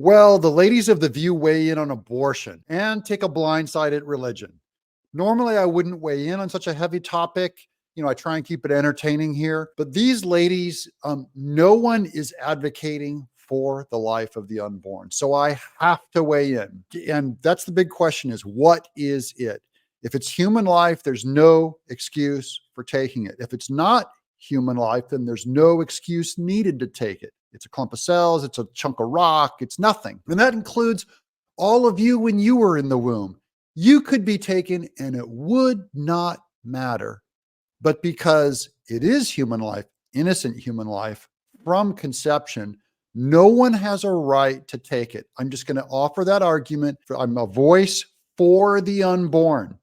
Well, the ladies of The View weigh in on abortion and take a blind side at religion. Normally, I wouldn't weigh in on such a heavy topic. I try and keep it entertaining here. But these ladies, no one is advocating for the life of the unborn. So I have to weigh in. And that's the big question is, what is it? If it's human life, there's no excuse for taking it. If it's not human life, then there's no excuse needed to take it. It's a clump of cells, it's a chunk of rock, it's nothing. And that includes all of you when you were in the womb. You could be taken and it would not matter. But because it is human life, innocent human life, from conception, no one has a right to take it. I'm just going to offer that argument. I'm a voice for the unborn.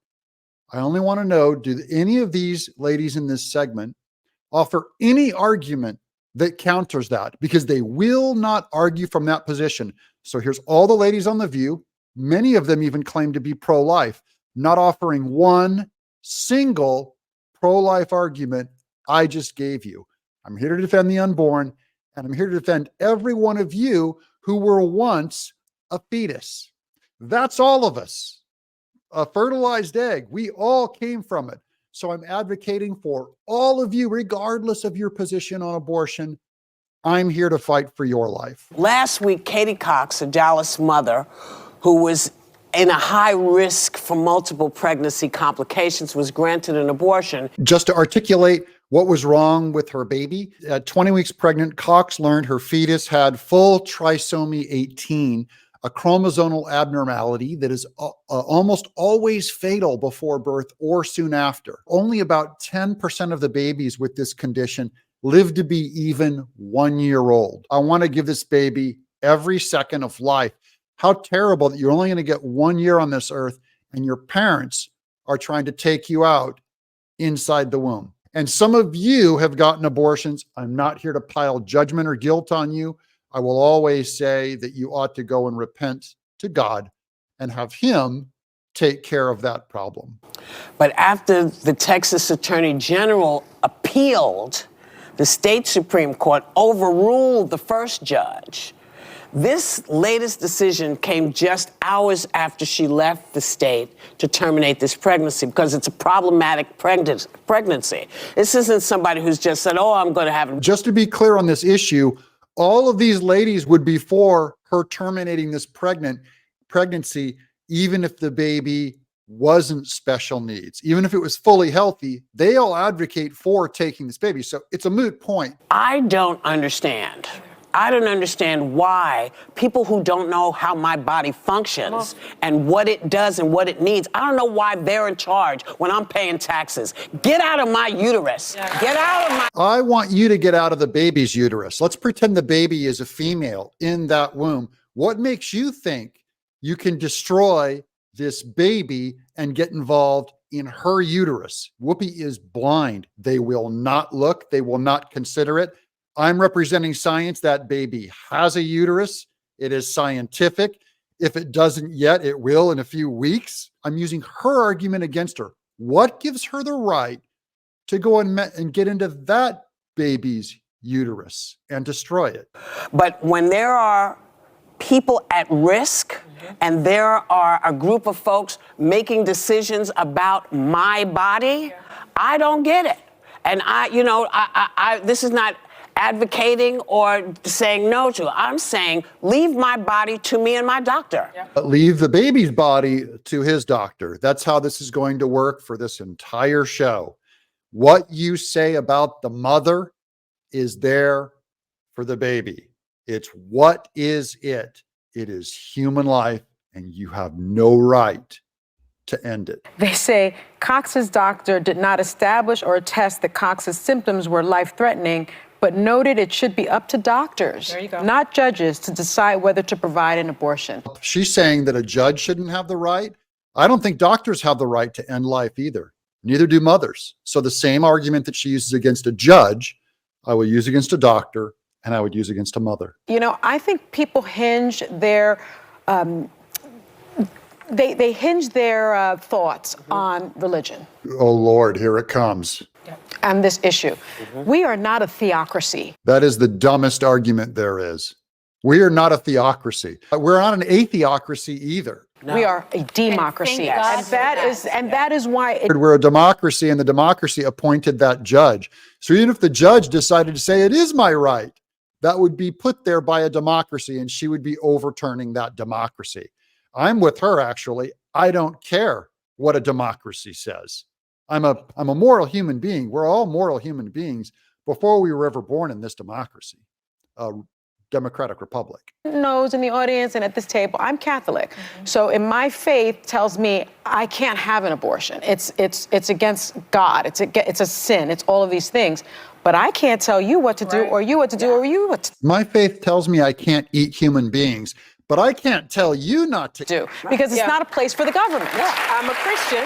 I only want to know, do any of these ladies in this segment offer any argument that counters that? Because they will not argue from that position. So here's all the ladies on The View. Many of them even claim to be pro-life, not offering one single pro-life argument I just gave you. I'm here to defend the unborn, and I'm here to defend every one of you who were once a fetus. That's all of us. A fertilized egg. We all came from it. So I'm advocating for all of you, regardless of your position on abortion. I'm here to fight for your life. Last week, Katie Cox, a Dallas mother who was in a high risk for multiple pregnancy complications, was granted an abortion. Just to articulate what was wrong with her baby, at 20 weeks pregnant, Cox learned her fetus had full trisomy 18, a chromosomal abnormality that is almost always fatal before birth or soon after. Only about 10% of the babies with this condition live to be even 1 year old. I want to give this baby every second of life. How terrible that you're only going to get 1 year on this earth and your parents are trying to take you out inside the womb. And some of you have gotten abortions. I'm not here to pile judgment or guilt on you. I will always say that you ought to go and repent to God and have Him take care of that problem. But after the Texas Attorney General appealed, the state Supreme Court overruled the first judge. This latest decision came just hours after she left the state to terminate this pregnancy because it's a problematic pregnancy. This isn't somebody who's just said, oh, I'm going to have it. Just to be clear on this issue, all of these ladies would be for her terminating this pregnancy, even if the baby wasn't special needs, even if it was fully healthy. They all advocate for taking this baby. So it's a moot point. I don't understand why people who don't know how my body functions and what it does and what it needs, I don't know why they're in charge when I'm paying taxes. Get out of my uterus. Get out of my... I want you to get out of the baby's uterus. Let's pretend the baby is a female in that womb. What makes you think you can destroy this baby and get involved in her uterus? Whoopi is blind. They will not look. They will not consider it. I'm representing science. That baby has a uterus. It is scientific. If it doesn't yet, it will in a few weeks. I'm using her argument against her. What gives her the right to go and get into that baby's uterus and destroy it? But when there are people at risk and there are a group of folks making decisions about my body, I don't get it. And this is not advocating or saying no to. I'm saying leave my body to me and my doctor. Leave the baby's body to his doctor. That's how this is going to work for this entire show. What you say about the mother is there for the baby. It's what is it? It is human life, and you have no right to end it. They say Cox's doctor did not establish or attest that Cox's symptoms were life-threatening, but noted it should be up to doctors, not judges, to decide whether to provide an abortion. She's saying that a judge shouldn't have the right. I don't think doctors have the right to end life either. Neither do mothers. So the same argument that she uses against a judge, I will use against a doctor, and I would use against a mother. I think people hinge their they hinge their thoughts on religion. Oh, Lord, here it comes. And this issue. We are not a theocracy. That is the dumbest argument there is. We are not a theocracy. We're not an atheocracy either. No. We are a democracy. God And that is why We're a democracy, and the democracy appointed that judge. So even if the judge decided to say it is my right, that would be put there by a democracy, and she would be overturning that democracy. I'm with her, actually. I don't care what a democracy says. I'm a moral human being. We're all moral human beings before we were ever born in this democracy, democratic republic. knows in the audience and at this table, I'm Catholic. So in my faith tells me I can't have an abortion. It's against God. It's a sin. It's all of these things. But I can't tell you what to do, or you what to do, or you what to My faith tells me I can't eat human beings, but I can't tell you not to do, because it's not a place for the government. I'm a Christian,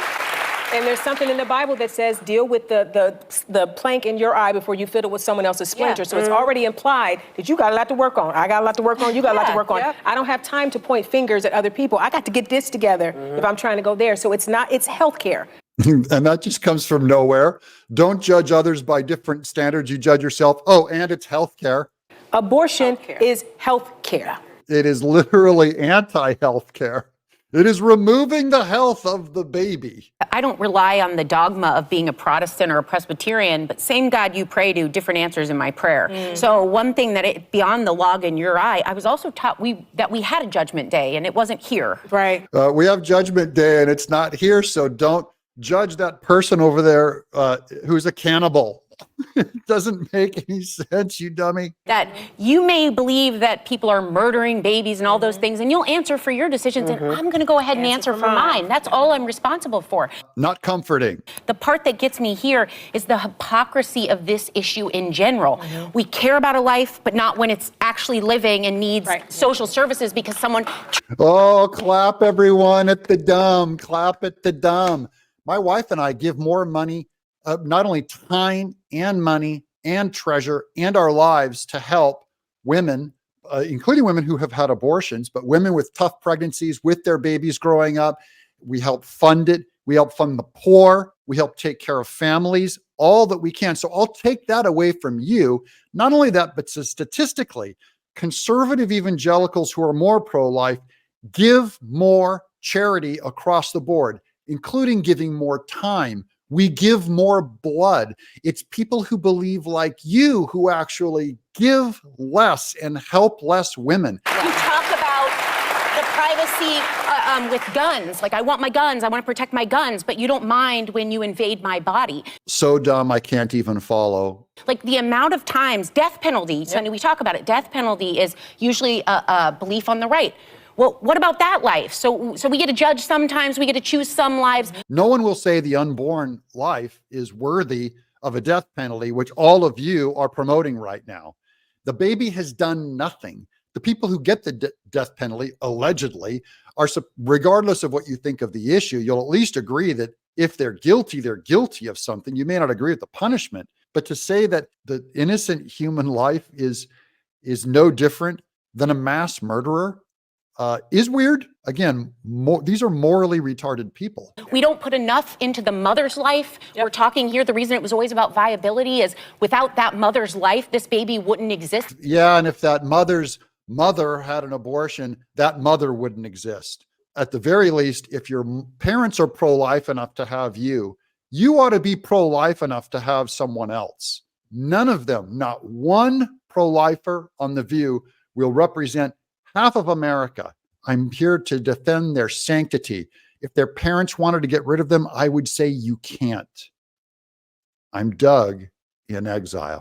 and there's something in the Bible that says deal with the plank in your eye before you fiddle with someone else's splinter. So it's already implied that you got a lot to work on. I got a lot to work on. You got a lot to work on. I don't have time to point fingers at other people. I got to get this together if I'm trying to go there. So it's healthcare. And that just comes from nowhere. Don't judge others by different standards. You judge yourself. Oh, and it's healthcare. Abortion is healthcare. It is literally anti-healthcare. It is removing the health of the baby. I don't rely on the dogma of being a Protestant or a Presbyterian, but same God you pray to, different answers in my prayer. So one thing beyond the log in your eye, I was also taught that we had a judgment day and it wasn't here. Right. We have judgment day and it's not here, so don't judge that person over there who's a cannibal. It doesn't make any sense, you dummy. That you may believe that people are murdering babies and all those things, and you'll answer for your decisions, and I'm going to go ahead and answer for mine. That's all I'm responsible for. Not comforting. The part that gets me here is the hypocrisy of this issue in general. We care about a life, but not when it's actually living and needs social services because someone... Oh, clap everyone at the dumb. Clap at the dumb. My wife and I give more money, not only time and money and treasure and our lives to help women, including women who have had abortions, but women with tough pregnancies with their babies growing up. We help fund it. We help fund the poor. We help take care of families, all that we can. So I'll take that away from you. Not only that, but statistically, conservative evangelicals who are more pro-life give more charity across the board, including giving more time. We give more blood. It's people who believe like you who actually give less and help less women. You talk about the privacy with guns. Like, I want my guns. I want to protect my guns, but you don't mind when you invade my body. So dumb, I can't even follow. Like the amount of times, death penalty, Sonny, we talk about it. Death penalty is usually a belief on the right. Well, what about that life? So we get to judge sometimes, we get to choose some lives. No one will say the unborn life is worthy of a death penalty, which all of you are promoting right now. The baby has done nothing. The people who get the death penalty, allegedly, are, regardless of what you think of the issue, you'll at least agree that if they're guilty of something. You may not agree with the punishment, but to say that the innocent human life is no different than a mass murderer, is weird. Again, these are morally retarded people. We don't put enough into the mother's life. We're talking here, the reason it was always about viability is without that mother's life, this baby wouldn't exist. Yeah, and if that mother's mother had an abortion, that mother wouldn't exist. At the very least, if your parents are pro-life enough to have you, you ought to be pro-life enough to have someone else. None of them, not one pro-lifer on The View, will represent half of America. I'm here to defend their sanctity. If their parents wanted to get rid of them, I would say you can't. I'm Doug in Exile.